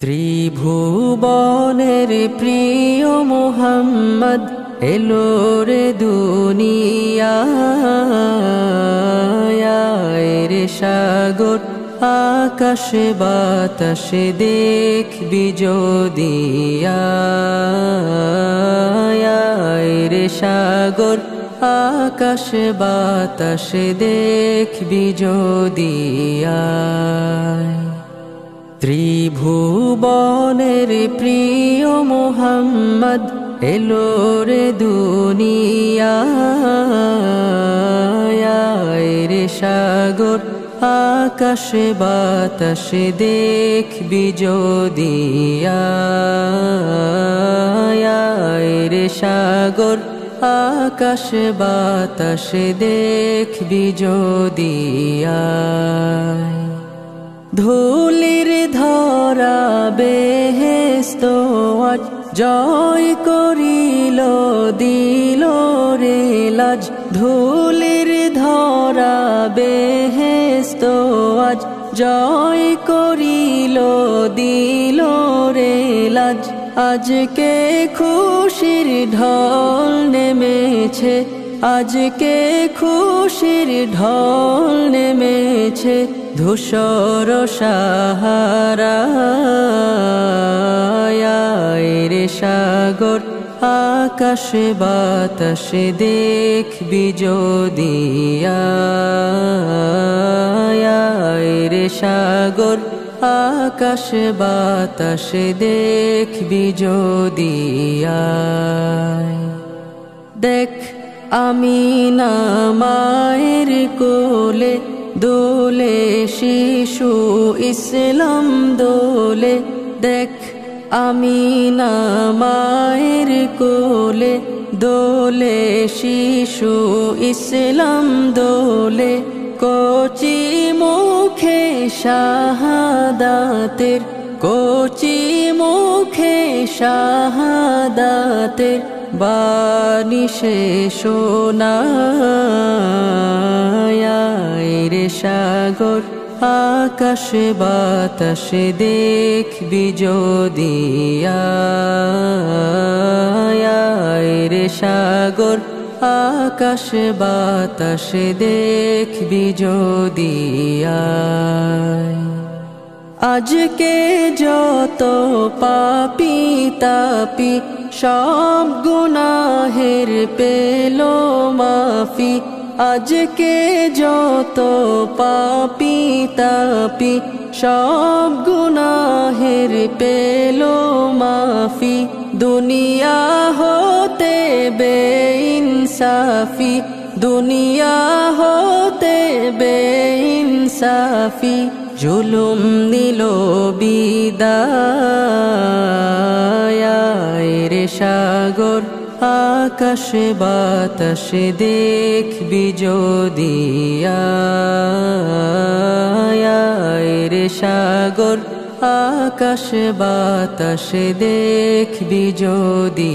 ত্রিভুবনের প্রিয় মুহাম্মদ এলো রে দুনিয়ায় রে সাগর আকাশে বাতাসে দেখবি যদি রে সাগর আকাশে বাতাসে দেখবি যদি ত্রিভুবনের প্রিয় মুহাম্মদ এলো রে দুনিয়ায় রে সাগর আকাশে বাতাসে দেখবি যদি রে সাগর আকাশে বাতাসে দেখবি যদি ধুলির ধরা বেহেশত আজ জয় করিল দিল রে লাজ ধুলির ধরা বেহেশত আজ জয় করিল দিল রে লাজ আজকে খুশির ঢল নেমেছে আজকে খুশির ঢল নেমেছে ধূসর সাহারায় রে সাগর আকাশে বাতাসে দেখবি যদি রে সাগর আকাশে বাতাসে দেখবি যদি দেখ আমিনা মায়ের কোলে দোলে শিশু ইসলাম দোলে দেখ আমিনা মায়ের কোলে দোলে শিশু ইসলাম দোলে কচি মুখে শাহাদাতের কচি মুখে শাহাদাতের বাণী সে শোনায় রে সাগর আকাশে বাতাসে দেখবি যদি রে সাগর আকাশে বাতাসে দেখবি যদি আজকে যত পাপী তাপি সব গুনাহের পেল মাফি আজকে যত পাপী তাপি সব গুনাহের পেল মাফি দুনিয়া হতে বেইনসাফি দুনিয়া হতে বেইনসাফি জুলুম নিল বিদায় রে সাগর আকাশে বাতাসে দেখবি যদি রে সাগর আকাশে বাতাসে দেখবি যদি